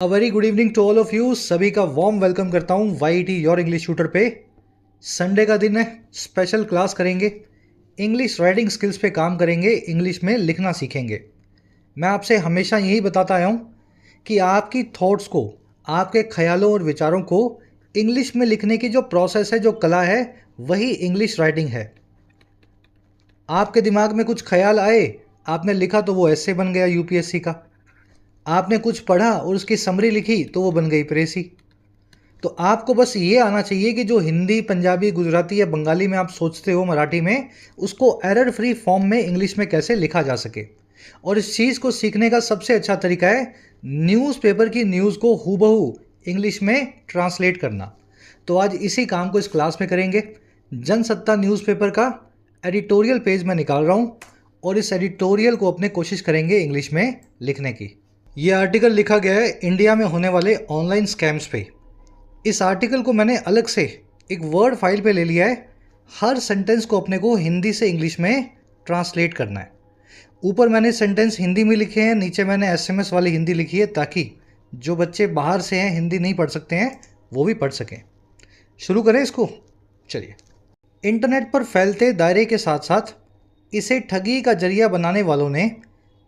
A very good evening to all of you. सभी का warm welcome करता हूँ YT योर इंग्लिश ट्यूटर पे। संडे का दिन है, स्पेशल क्लास करेंगे, इंग्लिश राइटिंग स्किल्स पे काम करेंगे, इंग्लिश में लिखना सीखेंगे। मैं आपसे हमेशा यही बताता आया हूँ कि आपकी थॉट्स को, आपके ख्यालों और विचारों को इंग्लिश में लिखने की जो प्रोसेस है, जो कला है, वही इंग्लिश राइटिंग है। आपके दिमाग में कुछ ख्याल आए, आपने लिखा तो वो ऐसे बन गया यूपीएससी का। आपने कुछ पढ़ा और उसकी समरी लिखी तो वो बन गई प्रेसी। तो आपको बस ये आना चाहिए कि जो हिंदी, पंजाबी, गुजराती या बंगाली में आप सोचते हो मराठी में, उसको एरर फ्री फॉर्म में इंग्लिश में कैसे लिखा जा सके। और इस चीज़ को सीखने का सबसे अच्छा तरीका है न्यूज़पेपर की न्यूज़ को हूबहू इंग्लिश में ट्रांसलेट करना। तो आज इसी काम को इस क्लास में करेंगे। जनसत्ता न्यूज़पेपर का एडिटोरियल पेज मैं निकाल रहा हूँ और इस एडिटोरियल को अपने कोशिश करेंगे इंग्लिश में लिखने की। ये आर्टिकल लिखा गया है इंडिया में होने वाले ऑनलाइन स्कैम्स पे। इस आर्टिकल को मैंने अलग से एक वर्ड फाइल पे ले लिया है। हर सेंटेंस को अपने को हिंदी से इंग्लिश में ट्रांसलेट करना है। ऊपर मैंने सेंटेंस हिंदी में लिखे हैं, नीचे मैंने SMS वाली हिंदी लिखी है, ताकि जो बच्चे बाहर से हैं, हिंदी नहीं पढ़ सकते हैं, वो भी पढ़ सकें। शुरू करें इसको। चलिए। इंटरनेट पर फैलते दायरे के साथ साथ इसे ठगी का जरिया बनाने वालों ने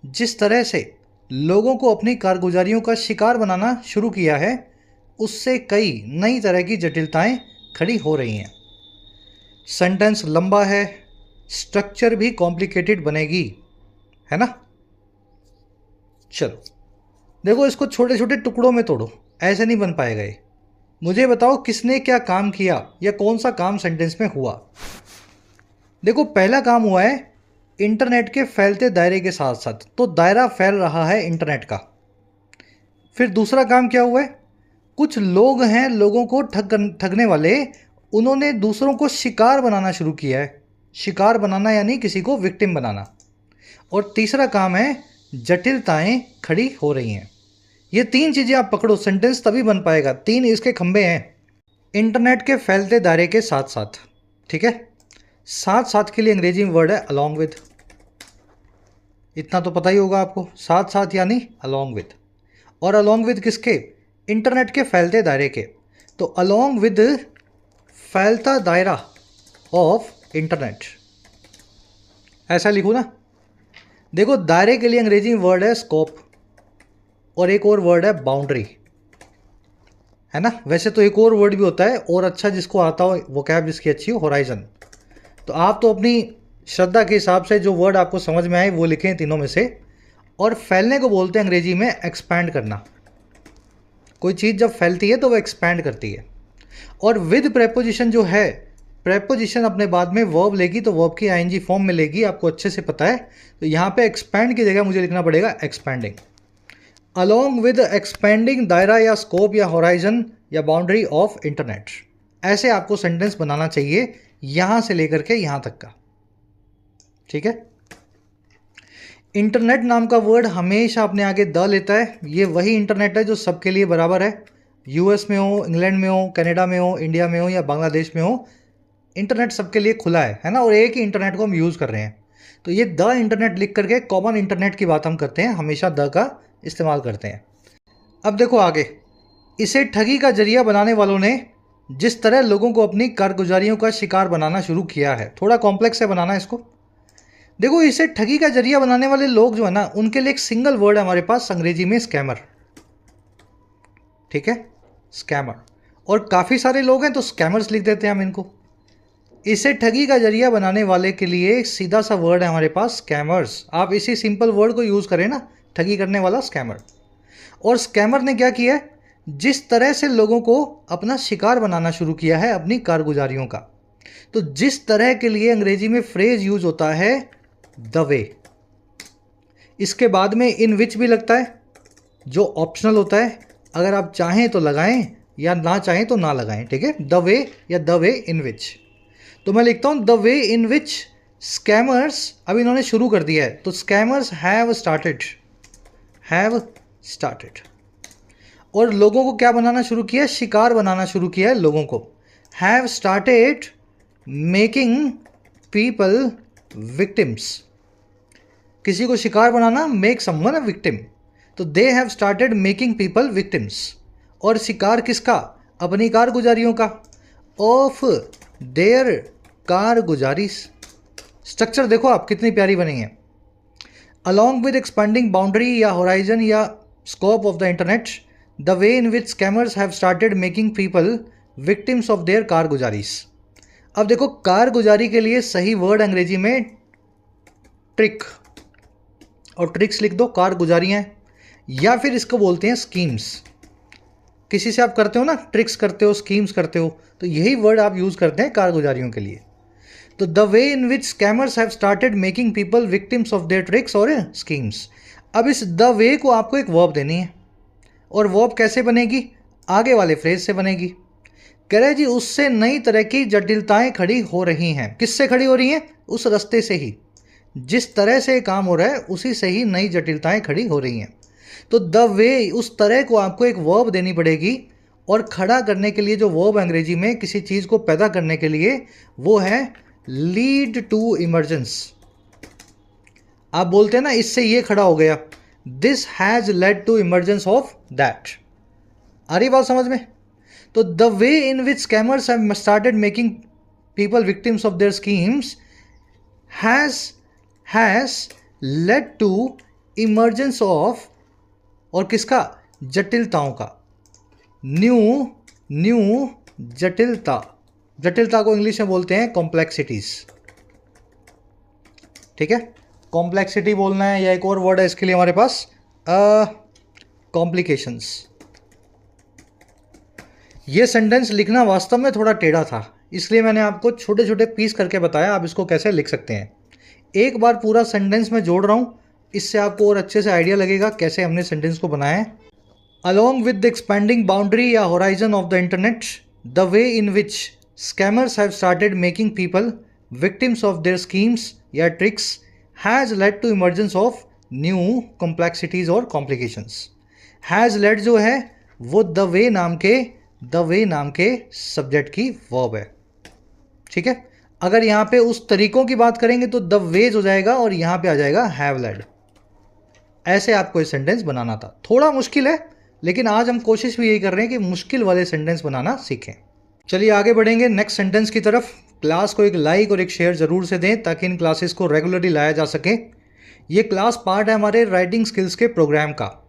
जिस तरह से लोगों को अपनी कारगुजारियों का शिकार बनाना शुरू किया है, उससे कई नई तरह की जटिलताएं खड़ी हो रही हैं। सेंटेंस लंबा है, स्ट्रक्चर भी कॉम्प्लिकेटेड बनेगी, है ना। चलो देखो, इसको छोटे छोटे टुकड़ों में तोड़ो, ऐसे नहीं बन पाएगा ये। मुझे बताओ किसने क्या काम किया या कौन सा काम सेंटेंस में हुआ। देखो, पहला काम हुआ है इंटरनेट के फैलते दायरे के साथ साथ, तो दायरा फैल रहा है इंटरनेट का। फिर दूसरा काम क्या हुआ है, कुछ लोग हैं लोगों को ठगने वाले, उन्होंने दूसरों को शिकार बनाना शुरू किया है। शिकार बनाना यानी किसी को विक्टिम बनाना। और तीसरा काम है जटिलताएं खड़ी हो रही हैं। ये तीन चीज़ें आप पकड़ो, सेंटेंस तभी बन पाएगा। तीन इसके खंबे हैं। इंटरनेट के फैलते दायरे के साथ साथ, ठीक है। साथ साथ के लिए अंग्रेजी में वर्ड है अलॉन्ग विद। इतना तो पता ही होगा आपको, साथ साथ यानी अलॉन्ग विद। और अलॉन्ग विद किसके? इंटरनेट के फैलते दायरे के। तो अलॉन्ग विद फैलता दायरा ऑफ इंटरनेट, ऐसा लिखूँ ना। देखो, दायरे के लिए अंग्रेजी में वर्ड है स्कोप और एक और वर्ड है बाउंड्री, है ना। वैसे तो एक और वर्ड भी होता है और अच्छा, जिसको आता हो, वोकैब जिसकी अच्छी हो, होराइजन। तो आप तो अपनी श्रद्धा के हिसाब से जो वर्ड आपको समझ में आए वो लिखें तीनों में से। और फैलने को बोलते हैं अंग्रेजी में एक्सपैंड करना। कोई चीज़ जब फैलती है तो वो एक्सपैंड करती है। और विद प्रेपोजिशन जो है, प्रेपोजिशन अपने बाद में वर्ब लेगी तो वर्ब की ING फॉर्म में लेगी, आपको अच्छे से पता है। तो यहाँ पे एक्सपैंड की जगह मुझे लिखना पड़ेगा एक्सपैंडिंग। अलॉन्ग विद एक्सपैंडिंग दायरा या स्कोप या होराइजन या बाउंड्री ऑफ इंटरनेट, ऐसे आपको सेंटेंस बनाना चाहिए, यहाँ से लेकर के यहाँ तक का, ठीक है। इंटरनेट नाम का वर्ड हमेशा अपने आगे द लेता है। ये वही इंटरनेट है जो सबके लिए बराबर है। US में हो, इंग्लैंड में हो, कनाडा में हो, इंडिया में हो या बांग्लादेश में हो, इंटरनेट सबके लिए खुला है ना। और एक ही इंटरनेट को हम यूज़ कर रहे हैं। तो ये द इंटरनेट लिख करके कॉमन इंटरनेट की बात हम करते हैं, हमेशा द का इस्तेमाल करते हैं। अब देखो आगे, इसे ठगी का जरिया बनाने वालों ने जिस तरह लोगों को अपनी कारगुजारियों का शिकार बनाना शुरू किया है, थोड़ा कॉम्प्लेक्स है बनाना इसको। देखो, इसे ठगी का जरिया बनाने वाले लोग जो है ना, उनके लिए एक सिंगल वर्ड है हमारे पास अंग्रेजी में, स्कैमर, ठीक है, स्कैमर। और काफ़ी सारे लोग हैं तो स्कैमर्स लिख देते हैं हम इनको। इसे ठगी का जरिया बनाने वाले के लिए एक सीधा सा वर्ड है हमारे पास, स्कैमर्स। आप इसी सिंपल वर्ड को यूज़ करें ना, ठगी करने वाला, स्कैमर। और स्कैमर ने क्या किया है, जिस तरह से लोगों को अपना शिकार बनाना शुरू किया है अपनी कारगुजारियों का। तो जिस तरह के लिए अंग्रेजी में फ्रेज यूज होता है द वे। इसके बाद में इन विच भी लगता है, जो ऑप्शनल होता है। अगर आप चाहें तो लगाएं या ना चाहें तो ना लगाएं, ठीक है। द वे या द वे इन विच। तो मैं लिखता हूं the way in which scammers, अब इन्होंने शुरू कर दिया है, तो scammers have started, have started. और लोगों को क्या बनाना शुरू किया, शिकार बनाना शुरू किया है लोगों को। Have started making people victims. किसी को शिकार बनाना, मेक समवन अ विक्टिम। तो they have started making people victims, और शिकार किसका? अपनी कारगुजारियों का, ऑफ देयर कारगुजारीज। स्ट्रक्चर देखो आप कितनी प्यारी बनी है। अलॉन्ग विद एक्सपेंडिंग बाउंड्री या होराइजन या scope of the internet, the way in which scammers have started making people victims of their कारगुजारीज। अब देखो कारगुजारी के लिए सही वर्ड अंग्रेजी में ट्रिक, और ट्रिक्स लिख दो, कारगुजारियाँ, या फिर इसको बोलते हैं स्कीम्स। किसी से आप करते हो ना, ट्रिक्स करते हो, स्कीम्स करते हो, तो यही वर्ड आप यूज़ करते हैं कारगुजारियों के लिए। तो the way in which scammers have started making people victims of their tricks और स्कीम्स। अब इस द वे को आपको एक वर्ब देनी है, और वर्ब कैसे बनेगी? आगे वाले फ्रेज से बनेगी। कह रहे जी उससे नई तरह की जटिलताएं खड़ी हो रही हैं। किससे खड़ी हो रही हैं? उस रास्ते से ही, जिस तरह से काम हो रहा है उसी से ही नई जटिलताएं खड़ी हो रही हैं। तो द वे, उस तरह को आपको एक वर्ब देनी पड़ेगी, और खड़ा करने के लिए जो वर्ब अंग्रेजी में किसी चीज़ को पैदा करने के लिए वो है लीड टू इमरजेंस। आप बोलते हैं ना इससे ये खड़ा हो गया, this has led to emergence of that. आ रही बात समझ में? तो the way in which scammers have started making people victims of their schemes has led to emergence of, और किसका? जटिलताओं का। न्यू जटिलता। जटिलता को इंग्लिश में बोलते हैं कॉम्प्लेक्सिटीज। ठीक है, कॉम्प्लेक्सिटी बोलना है, या एक और वर्ड है इसके लिए हमारे पास, कॉम्प्लिकेशंस। ये सेंटेंस लिखना वास्तव में थोड़ा टेढ़ा था, इसलिए मैंने आपको छोटे छोटे पीस करके बताया आप इसको कैसे लिख सकते हैं। एक बार पूरा सेंटेंस में जोड़ रहा हूं, इससे आपको और अच्छे से आइडिया लगेगा कैसे हमने सेंटेंस को बनाया है। Along with the expanding boundary या horizon of the internet, the way in which scammers have started making people victims of their schemes या tricks has led to emergence of new complexities और complications. Has led जो है वो the way नाम के subject की verb है। ठीक है, अगर यहाँ पे उस तरीकों की बात करेंगे तो द वेज हो जाएगा, और यहाँ पे आ जाएगा हैव लेड। ऐसे आपको ये सेंटेंस बनाना था। थोड़ा मुश्किल है, लेकिन आज हम कोशिश भी यही कर रहे हैं कि मुश्किल वाले सेंटेंस बनाना सीखें। चलिए आगे बढ़ेंगे नेक्स्ट सेंटेंस की तरफ। क्लास को एक लाइक और एक शेयर ज़रूर से दें ताकि इन क्लासेस को रेगुलरली लाया जा सके। ये क्लास पार्ट है हमारे राइटिंग स्किल्स के प्रोग्राम का।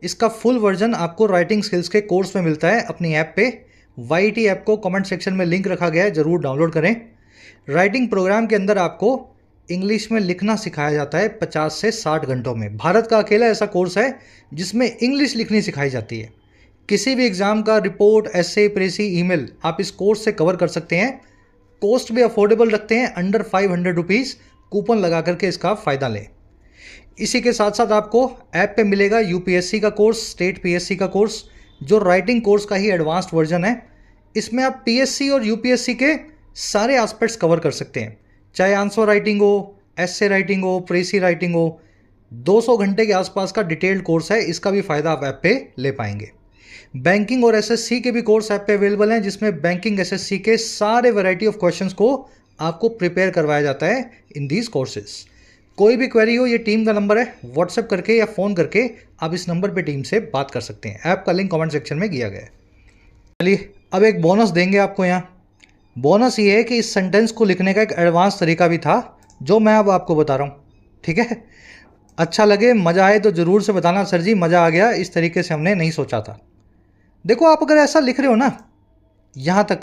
इसका फुल वर्जन आपको राइटिंग स्किल्स के कोर्स में मिलता है अपनी ऐप पे। YT ऐप को कमेंट सेक्शन में लिंक रखा गया है, ज़रूर डाउनलोड करें। राइटिंग प्रोग्राम के अंदर आपको इंग्लिश में लिखना सिखाया जाता है 50 से 60 घंटों में। भारत का अकेला ऐसा कोर्स है जिसमें इंग्लिश लिखनी सिखाई जाती है। किसी भी एग्ज़ाम का रिपोर्ट, ऐसे, प्रेसी, ईमेल आप इस कोर्स से कवर कर सकते हैं। कॉस्ट भी अफोर्डेबल रखते हैं, अंडर 500 रुपीज़। कूपन लगा करके इसका फ़ायदा लें। इसी के साथ साथ आपको ऐप पे मिलेगा UPSC का कोर्स, स्टेट PSC का कोर्स, जो राइटिंग कोर्स का ही एडवांस्ड वर्जन है। इसमें आप PSC और UPSC के सारे एस्पेक्ट्स कवर कर सकते हैं, चाहे आंसर राइटिंग हो, एसे राइटिंग हो, प्रेसी राइटिंग हो। 200 घंटे के आसपास का डिटेल्ड कोर्स है, इसका भी फ़ायदा आप ऐप पे ले पाएंगे। बैंकिंग और SSC के भी कोर्स ऐप पे अवेलेबल हैं, जिसमें बैंकिंग SSC के सारे वैरायटी ऑफ क्वेश्चंस को आपको प्रिपेयर करवाया जाता है इन दीज कोर्सेज। कोई भी क्वेरी हो, ये टीम का नंबर है, व्हाट्सएप करके या फ़ोन करके आप इस नंबर पे टीम से बात कर सकते हैं। ऐप का लिंक कमेंट सेक्शन में दिया गया है। चलिए अब एक बोनस देंगे आपको यहाँ। बोनस ये है कि इस सेंटेंस को लिखने का एक एडवांस तरीका भी था, जो मैं अब आपको बता रहा हूँ। ठीक है, अच्छा लगे, मज़ा आए तो ज़रूर से बताना, सर जी मज़ा आ गया, इस तरीके से हमने नहीं सोचा था। देखो आप अगर ऐसा लिख रहे हो ना यहाँ तक,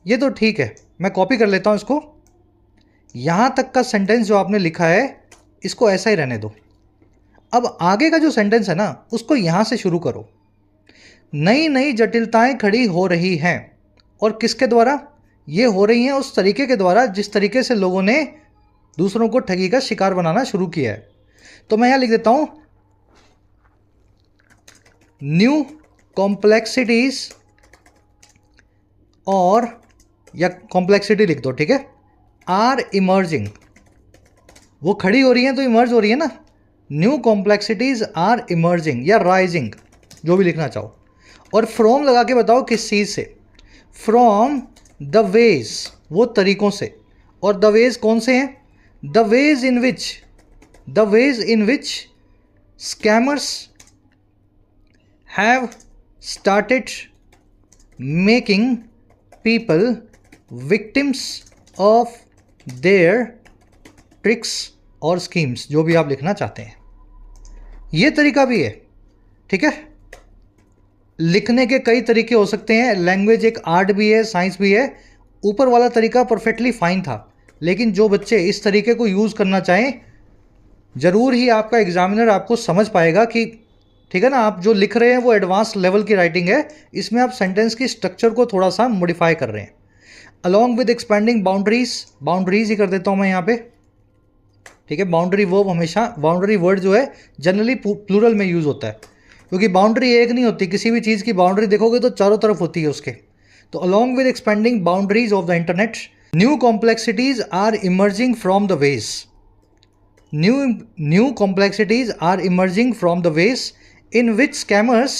ये तो ठीक है, मैं कॉपी कर लेता हूँ इसको। यहाँ तक का सेंटेंस जो आपने लिखा है इसको ऐसा ही रहने दो। अब आगे का जो सेंटेंस है ना उसको यहाँ से शुरू करो। नई नई जटिलताएं खड़ी हो रही हैं, और किसके द्वारा ये हो रही हैं? उस तरीके के द्वारा जिस तरीके से लोगों ने दूसरों को ठगी का शिकार बनाना शुरू किया है। तो मैं यहाँ लिख देता हूँ न्यू कॉम्प्लेक्सिटीज, और या कॉम्प्लेक्सिटी लिख दो, ठीक है, आर इमर्जिंग। वो खड़ी हो रही हैं तो इमर्ज हो रही है ना। न्यू कॉम्प्लेक्सिटीज आर इमर्जिंग या राइजिंग, जो भी लिखना चाहो। और फ्रॉम लगा के बताओ किस चीज़ से? फ्रॉम द वेज, वो तरीकों से। और द वेज कौन से हैं? The ways in which scammers have started making people victims of their tricks और स्कीम्स, जो भी आप लिखना चाहते हैं। ये तरीका भी है, ठीक है। लिखने के कई तरीके हो सकते हैं, लैंग्वेज एक आर्ट भी है, साइंस भी है। ऊपर वाला तरीका परफेक्टली फाइन था, लेकिन जो बच्चे इस तरीके को यूज़ करना चाहें, ज़रूर ही आपका एग्जामिनर आपको समझ पाएगा कि ठीक है ना, आप जो लिख रहे हैं वो एडवांस लेवल की राइटिंग है, इसमें आप सेंटेंस की स्ट्रक्चर को थोड़ा सा मॉडिफाई कर रहे हैं। Along with expanding boundaries, boundaries ही कर देता हूँ मैं यहाँ पे, ठीक है। बाउंड्री वर्ब हमेशा, बाउंड्री वर्ड जो है जनरली प्लूरल में यूज़ होता है, क्योंकि बाउंड्री एक नहीं होती, किसी भी चीज़ की बाउंड्री देखोगे तो चारों तरफ होती है उसके। तो along with expanding boundaries of the internet, new complexities are emerging from the ways, new complexities are emerging from the ways in which scammers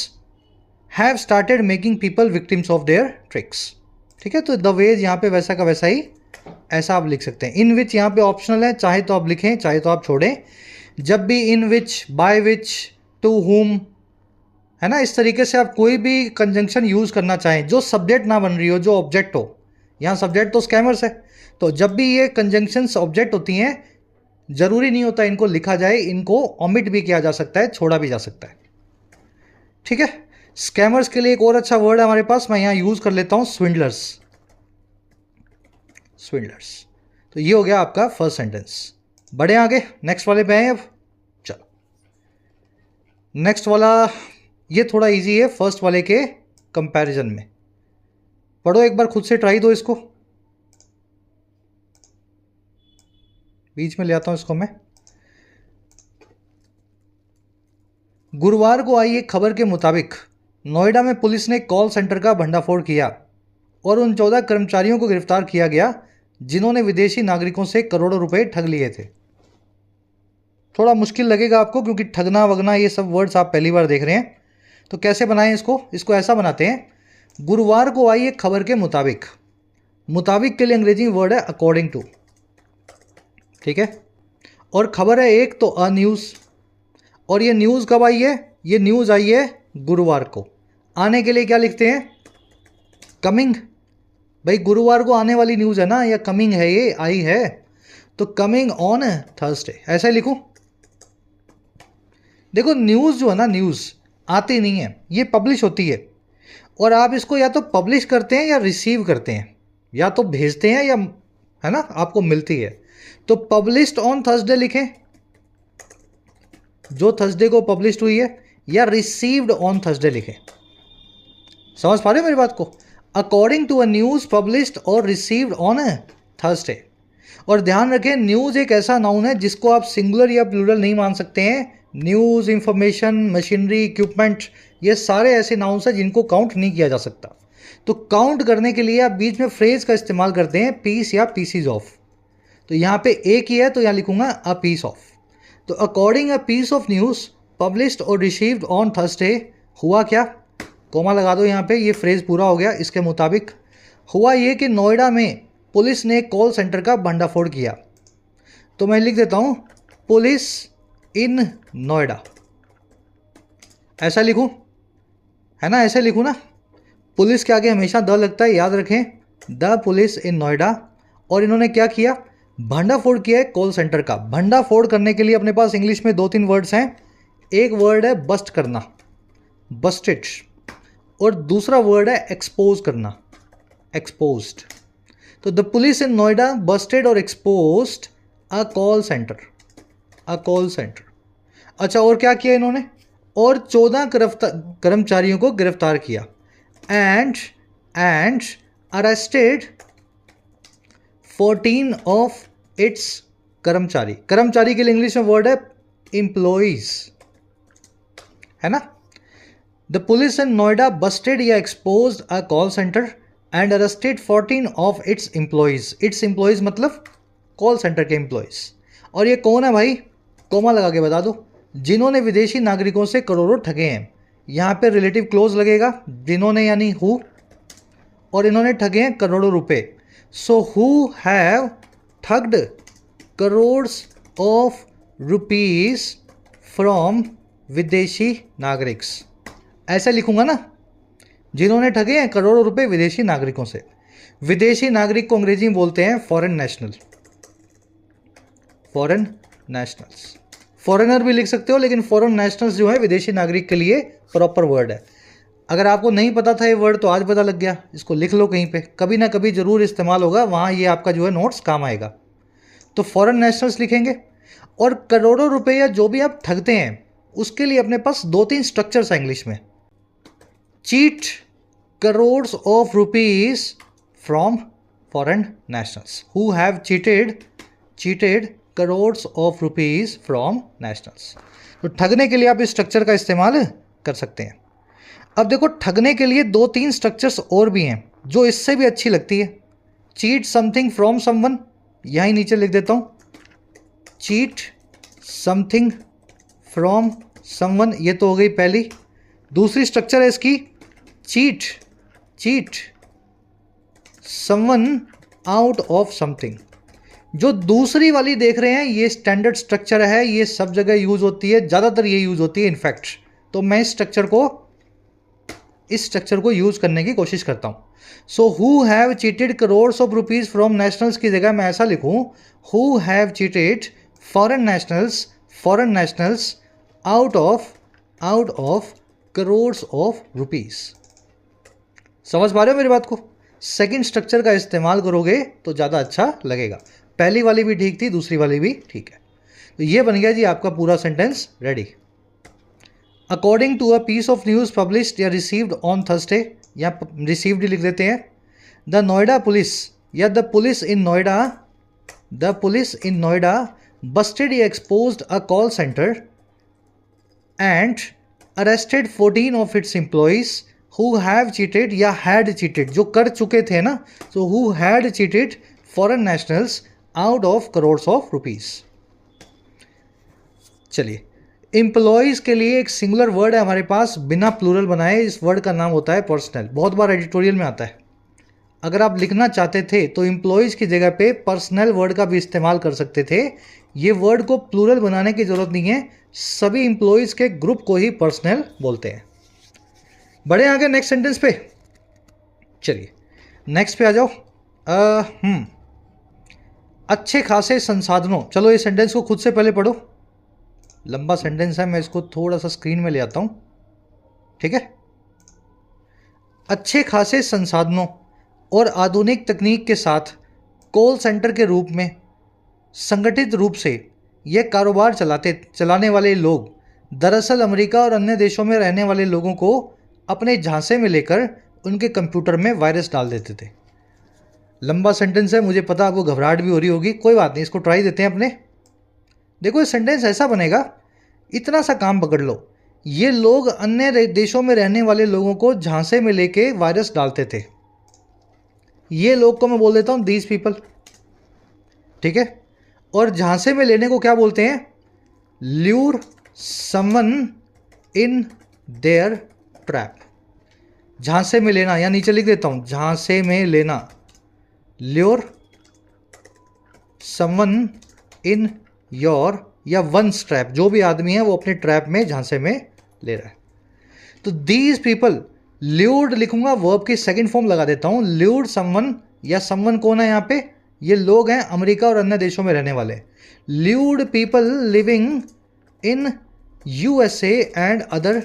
have started making people victims of their tricks, ठीक है। तो the ways यहाँ पे वैसा का वैसा ही ऐसा आप लिख सकते हैं। इन विच यहाँ पे ऑप्शनल है, चाहे तो आप लिखें चाहे तो आप छोड़ें। जब भी इन विच, बाय विच, टू हुम, है ना, इस तरीके से आप कोई भी कंजंक्शन यूज़ करना चाहें जो सब्जेक्ट ना बन रही हो, जो ऑब्जेक्ट हो। यहाँ सब्जेक्ट तो स्कैमर्स है, तो जब भी ये कंजंक्शंस ऑब्जेक्ट होती हैं, ज़रूरी नहीं होता इनको लिखा जाए, इनको ओमिट भी किया जा सकता है, छोड़ा भी जा सकता है, ठीक है। स्कैमर्स के लिए एक और अच्छा वर्ड है हमारे पास, मैं यहाँ यूज़ कर लेता हूँ, स्विंडलर्स, स्विंडलर्स। तो ये हो गया आपका फर्स्ट सेंटेंस। बढ़े आगे, नेक्स्ट वाले पे आए अब। चलो नेक्स्ट वाला, ये थोड़ा इजी है फर्स्ट वाले के कंपैरिजन में। पढ़ो एक बार, खुद से ट्राई दो इसको, बीच में ले आता हूं इसको मैं। गुरुवार को आई एक खबर के मुताबिक नोएडा में पुलिस ने कॉल सेंटर का भंडाफोड़ किया और उन 14 कर्मचारियों को गिरफ्तार किया गया जिन्होंने विदेशी नागरिकों से करोड़ों रुपए ठग लिए थे। थोड़ा मुश्किल लगेगा आपको, क्योंकि ठगना वगना ये सब वर्ड्स आप पहली बार देख रहे हैं। तो कैसे बनाएं इसको, इसको ऐसा बनाते हैं, गुरुवार को आई एक खबर के मुताबिक, मुताबिक के लिए अंग्रेजी वर्ड है अकॉर्डिंग टू, ठीक है। और खबर है एक, तो अ न्यूज़। और ये न्यूज़ कब आई है, ये न्यूज़ आई है गुरुवार को। आने के लिए क्या लिखते हैं, कमिंग। भाई गुरुवार को आने वाली न्यूज़ है ना, या कमिंग है, ये आई है, तो कमिंग ऑन थर्सडे, ऐसा ही लिखूं। देखो न्यूज़ जो है ना, न्यूज़ आती नहीं है, ये पब्लिश होती है। और आप इसको या तो पब्लिश करते हैं या रिसीव करते हैं, या तो भेजते हैं या, है ना, आपको मिलती है। तो पब्लिश्ड ऑन थर्सडे लिखें, जो थर्सडे को पब्लिश हुई है, या रिसीव्ड ऑन थर्सडे लिखें। समझ पा रहे हो मेरी बात को, according to a news published और रिसीव्ड ऑन थर्सडे। और ध्यान रखें, न्यूज़ एक ऐसा नाउन है जिसको आप सिंगुलर या प्लूरल नहीं मान सकते हैं। न्यूज़, इंफॉर्मेशन, मशीनरी, इक्विपमेंट, ये सारे ऐसे नाउन्स हैं जिनको काउंट नहीं किया जा सकता। तो काउंट करने के लिए आप बीच में फ्रेज का इस्तेमाल करते हैं, पीस या पीसीज ऑफ। तो यहाँ पे एक ही है, तो यहाँ लिखूंगा अ पीस ऑफ। तो according a piece of news published और रिसीव्ड ऑन थर्सडे, हुआ क्या, कोमा लगा दो यहाँ पे, ये फ्रेज पूरा हो गया। इसके मुताबिक हुआ ये कि नोएडा में पुलिस ने कॉल सेंटर का भंडाफोड़ किया। तो मैं लिख देता हूँ पुलिस इन नोएडा, ऐसा लिखूँ, है ना, ऐसे लिखूँ ना। पुलिस के आगे हमेशा द लगता है, याद रखें, द पुलिस इन नोएडा। और इन्होंने क्या किया, भंडाफोड़ किया है कॉल सेंटर का। भंडाफोड़ करने के लिए अपने पास इंग्लिश में 2-3 वर्ड्स हैं। एक वर्ड है बस्ट करना, बस्टेड, और दूसरा वर्ड है एक्सपोज करना, एक्सपोज्ड। तो the police in Noida busted और exposed a call centre, a call centre. अच्छा, और क्या किया इन्होंने, और 14 कर्मचारियों को गिरफ्तार किया। एंड अरेस्टेड 14 ऑफ इट्स कर्मचारी। कर्मचारी के लिए इंग्लिश में वर्ड है एम्प्लॉइज, है ना। The police in Noida busted या exposed a call centre and arrested 14 of its employees. Its employees मतलब कॉल सेंटर के एम्प्लॉइज। और ये कौन है भाई, कोमा लगा के बता दो, जिन्होंने विदेशी नागरिकों से करोड़ों ठगे हैं। यहाँ पे रिलेटिव क्लोज लगेगा, जिन्होंने यानी हु, और इन्होंने ठगे हैं करोड़ों रुपए। सो हु हैव ठग्ड करोड्स ऑफ रुपीज फ्रॉम विदेशी नागरिक्स। ऐसे लिखूंगा ना, जिन्होंने ठगे हैं करोड़ों रुपए विदेशी नागरिकों से। विदेशी नागरिक को अंग्रेजी में बोलते हैं foreign national, foreign nationals. Foreigner भी लिख सकते हो, लेकिन फॉरेन नेशनल्स जो है विदेशी नागरिक के लिए प्रॉपर वर्ड है। अगर आपको नहीं पता था ये वर्ड तो आज पता लग गया, इसको लिख लो कहीं पे, कभी ना कभी जरूर इस्तेमाल होगा, वहाँ ये आपका जो है नोट्स काम आएगा। तो फॉरेन नेशनल्स लिखेंगे। और करोड़ों रुपए या जो भी आप ठगते हैं उसके लिए अपने पास 2-3 स्ट्रक्चर्स हैं इंग्लिश में। Cheat crores of rupees from foreign nationals, who have cheated crores of rupees from nationals. तो ठगने के लिए आप इस स्ट्रक्चर का इस्तेमाल कर सकते हैं। अब देखो, ठगने के लिए 2-3 स्ट्रक्चर्स और भी हैं जो इससे भी अच्छी लगती है। चीट समथिंग फ्रॉम समवन, यहीं नीचे लिख देता हूँ, चीट समथिंग फ्रॉम समवन, ये तो हो गई पहली। दूसरी स्ट्रक्चर है इसकी, cheat someone out of something. जो दूसरी वाली देख रहे हैं ये स्टैंडर्ड स्ट्रक्चर है, ये सब जगह यूज होती है, ज़्यादातर ये यूज होती है इनफैक्ट। तो मैं इस स्ट्रक्चर को यूज करने की कोशिश करता हूँ। सो who have cheated crores of rupees from nationals की जगह मैं ऐसा लिखूँ, who have cheated foreign nationals out of crores of rupees. समझ पा रहे हो मेरी बात को? सेकंड स्ट्रक्चर का इस्तेमाल करोगे तो ज़्यादा अच्छा लगेगा। पहली वाली भी ठीक थी, दूसरी वाली भी ठीक है। तो ये बन गया जी आपका पूरा sentence ready. According to a piece of news published या रिसीव्ड ऑन थर्सडे, या रिसीव्ड लिख देते हैं, द नोएडा पुलिस या the police in Noida busted या exposed a call centre and arrested 14 of its employees who have cheated या had cheated, जो कर चुके थे ना, so who had cheated foreign nationals out of crores of rupees. चलिए, एम्प्लॉयज़ के लिए एक सिंगुलर वर्ड है हमारे पास बिना प्लूरल बनाए, इस वर्ड का नाम होता है पर्सनल। बहुत बार एडिटोरियल में आता है। अगर आप लिखना चाहते थे तो एम्प्लॉयज़ की जगह पे पर्सनल वर्ड का भी इस्तेमाल कर सकते थे। ये वर्ड को प्लूरल बनाने की ज़रूरत नहीं है, सभी एम्प्लॉयज़ के ग्रुप को ही पर्सनल बोलते हैं। बढ़े आगे नेक्स्ट सेंटेंस पे। चलिए नेक्स्ट पे आ जाओ। अच्छे खासे संसाधनों, चलो ये सेंटेंस को खुद से पहले पढ़ो, लंबा सेंटेंस है, मैं इसको थोड़ा सा स्क्रीन में ले आता हूं, ठीक है। अच्छे खासे संसाधनों और आधुनिक तकनीक के साथ कॉल सेंटर के रूप में संगठित रूप से यह कारोबार चलाने वाले लोग दरअसल अमेरिका और अन्य देशों में रहने वाले लोगों को अपने झांसे में लेकर उनके कंप्यूटर में वायरस डाल देते थे। लंबा सेंटेंस है, मुझे पता आपको घबराहट भी हो रही होगी, कोई बात नहीं, इसको ट्राई देते हैं अपने। देखो ये सेंटेंस ऐसा बनेगा, इतना सा काम पकड़ लो, ये लोग अन्य देशों में रहने वाले लोगों को झांसे में लेके वायरस डालते थे। ये लोग को मैं बोल देता हूं दीज पीपल, ठीक है। और झांसे में लेने को क्या बोलते हैं? Lure someone in their trap. झांसे में लेना, या नीचे लिख देता हूं, झांसे में लेना, ल्यूर समवन इन योर या वंस ट्रैप, जो भी आदमी है वो अपने ट्रैप में झांसे में ले रहा है। तो दीज पीपल, ल्यूर्ड लिखूंगा, वर्ब की सेकंड फॉर्म लगा देता हूं, ल्यूर्ड समवन, या समवन कौन है यहाँ पे? ये लोग हैं अमेरिका और अन्य देशों में रहने वाले। Lured people living in USA and other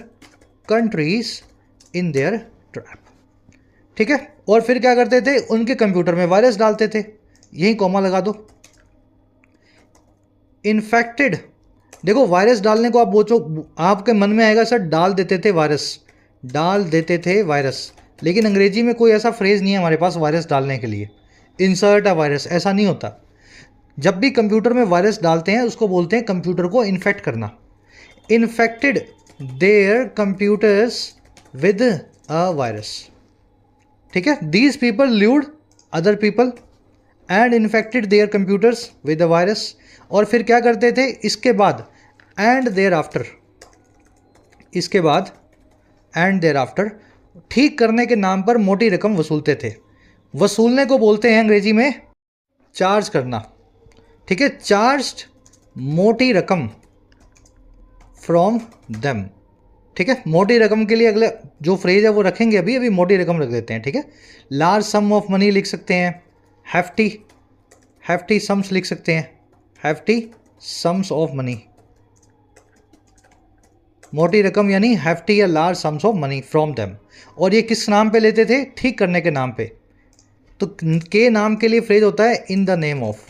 countries in their trap, ठीक है। और फिर क्या करते थे? उनके कंप्यूटर में वायरस डालते थे, यही कॉमा लगा दो। इन्फेक्टेड, देखो वायरस डालने को आप बोचो, आपके मन में आएगा सर डाल देते थे वायरस, लेकिन अंग्रेजी में कोई ऐसा फ्रेज नहीं है हमारे पास वायरस डालने के लिए, इंसर्ट अ वायरस, ऐसा नहीं होता। जब भी कंप्यूटर में वायरस डालते हैं उसको बोलते हैं कंप्यूटर को इन्फेक्ट करना। Infected their computers with a virus, ठीक है। These people lured other people and infected their computers with a virus. और फिर क्या करते थे? इसके बाद एंड देयर आफ्टर ठीक करने के नाम पर मोटी रकम वसूलते थे। वसूलने को बोलते हैं अंग्रेजी में चार्ज करना, ठीक है। चार्ज्ड मोटी रकम फ्रॉम देम, ठीक है, मोटी रकम के लिए अगले जो फ्रेज है वो रखेंगे, अभी अभी मोटी रकम रख देते हैं। ठीक है, लार्ज सम ऑफ मनी लिख सकते हैं, हैफ्टी सम्स लिख सकते हैं, हैफ्टी सम्स ऑफ मनी, मोटी रकम यानी हैफ्टी या large sums of money from them. और ये किस नाम पे लेते थे? ठीक करने के नाम पे। तो के नाम के लिए फ्रेज होता है इन द नेम ऑफ,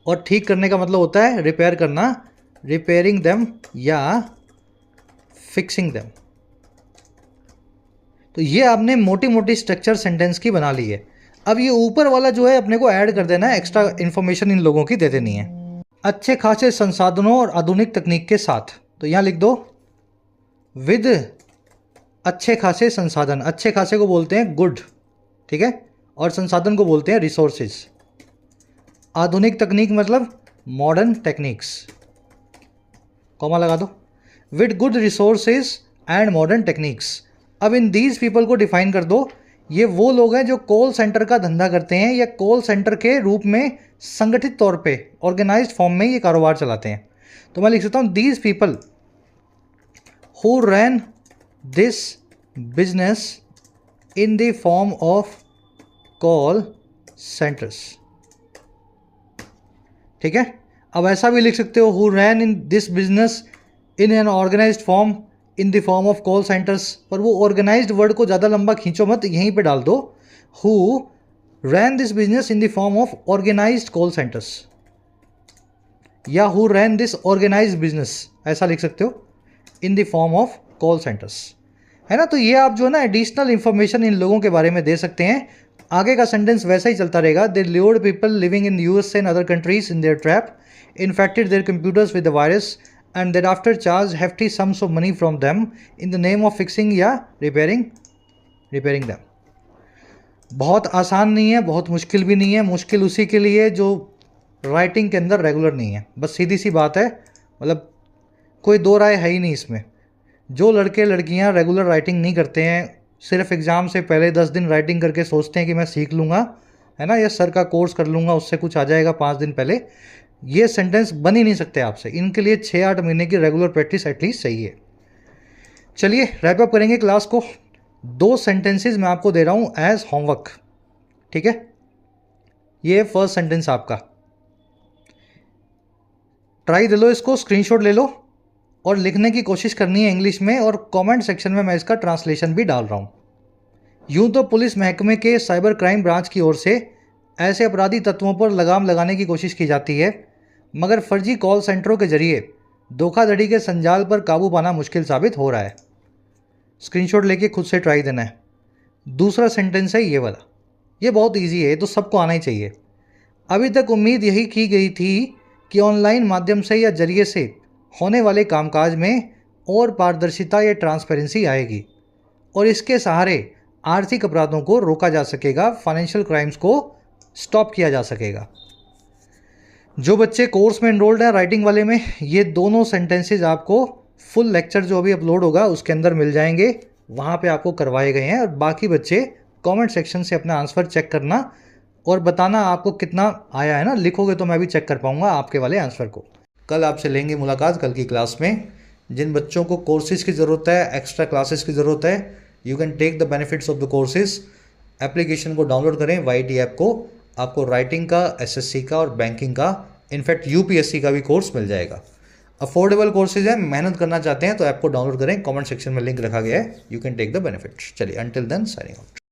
और ठीक करने का मतलब होता है रिपेयर करना, रिपेयरिंग देम या फिक्सिंग देम। तो ये आपने मोटी मोटी स्ट्रक्चर सेंटेंस की बना ली है। अब ये ऊपर वाला जो है अपने को ऐड कर देना है, एक्स्ट्रा इन्फॉर्मेशन इन लोगों की दे देनी है। अच्छे खासे संसाधनों और आधुनिक तकनीक के साथ, तो यहाँ लिख दो विद अच्छे खासे संसाधन। अच्छे खासे को बोलते हैं गुड, ठीक है, और संसाधन को बोलते हैं रिसोर्सेज। आधुनिक तकनीक मतलब मॉडर्न टेक्निक्स, कॉमा लगा दो, with good resources and modern techniques. अब इन दीज पीपल को डिफाइन कर दो, ये वो लोग हैं जो कॉल सेंटर का धंधा करते हैं या कॉल सेंटर के रूप में संगठित तौर पे ऑर्गेनाइज्ड फॉर्म में ये कारोबार चलाते हैं। तो मैं लिख सकता हूँ these people who run this business in the form of call centres. ठीक है, अब ऐसा भी लिख सकते हो who run in this business in an organised form in the form of call centres. पर वो ऑर्गेनाइज्ड वर्ड को ज़्यादा लंबा खींचो मत, यहीं पे डाल दो who ran this business in the form of organised call centres, या who ran this organised business, ऐसा लिख सकते हो in the form of call centres, है ना। तो ये आप जो है ना एडिशनल इंफॉर्मेशन इन लोगों के बारे में दे सकते हैं। आगे का सेंटेंस वैसा ही चलता रहेगा। They lured people living in USA and other countries in their trap, infected their computers with the virus and thereafter charge hefty sums of money from them in the name of fixing या repairing them। बहुत आसान नहीं है, बहुत मुश्किल भी नहीं है। मुश्किल उसी के लिए जो राइटिंग के अंदर रेगुलर नहीं है, बस सीधी सी बात है, मतलब कोई दो राय है ही नहीं इसमें। जो लड़के लड़कियां रेगुलर राइटिंग नहीं करते हैं, सिर्फ एग्ज़ाम से पहले 10 दिन राइटिंग करके सोचते हैं कि मैं सीख लूँगा, है ना, या सर का कोर्स कर लूँगा उससे कुछ आ जाएगा 5 दिन पहले, ये सेंटेंस बन ही नहीं सकते आपसे। इनके लिए 6-8 महीने की रेगुलर प्रैक्टिस एटलीस्ट चाहिए। चलिए रैप अप करेंगे क्लास को। 2 सेंटेंसेस मैं आपको दे रहा हूँ एज होमवर्क, ठीक है। ये फर्स्ट सेंटेंस आपका, ट्राई दे लो इसको, स्क्रीनशॉट ले लो और लिखने की कोशिश करनी है इंग्लिश में, और कमेंट सेक्शन में मैं इसका ट्रांसलेशन भी डाल रहा हूँ। यूँ तो पुलिस महकमे के साइबर क्राइम ब्रांच की ओर से ऐसे अपराधी तत्वों पर लगाम लगाने की कोशिश की जाती है, मगर फर्जी कॉल सेंटरों के जरिए धोखाधड़ी के संजाल पर काबू पाना मुश्किल साबित हो रहा है। स्क्रीनशॉट लेके खुद से ट्राई देना है। दूसरा सेंटेंस है ये वाला, ये बहुत इजी है, तो सबको आना ही चाहिए। अभी तक उम्मीद यही की गई थी कि ऑनलाइन माध्यम से या जरिए से होने वाले कामकाज में और पारदर्शिता या ट्रांसपेरेंसी आएगी और इसके सहारे आर्थिक अपराधों को रोका जा सकेगा, फाइनेंशियल क्राइम्स को स्टॉप किया जा सकेगा। जो बच्चे कोर्स में एनरोल्ड हैं राइटिंग वाले में, ये दोनों सेंटेंसेस आपको फुल लेक्चर जो अभी अपलोड होगा उसके अंदर मिल जाएंगे, वहाँ पे आपको करवाए गए हैं। और बाकी बच्चे कमेंट सेक्शन से अपना आंसर चेक करना और बताना आपको कितना आया है ना, लिखोगे तो मैं भी चेक कर पाऊँगा आपके वाले आंसर को। कल आपसे लेंगे मुलाकात कल की क्लास में। जिन बच्चों को कोर्सेज़ की ज़रूरत है, एक्स्ट्रा क्लासेस की ज़रूरत है, you can take the benefits of the courses. Application को डाउनलोड करें, YT ऐप को, आपको राइटिंग का, SSC का और बैंकिंग का, इनफैक्ट UPSC का भी कोर्स मिल जाएगा। अफोर्डेबल कोर्सेज हैं, मेहनत करना चाहते हैं तो ऐप को डाउनलोड करें, कमेंट सेक्शन में लिंक रखा गया है, you can take the benefits. चलिए, अंटिल देन साइनिंग आउट।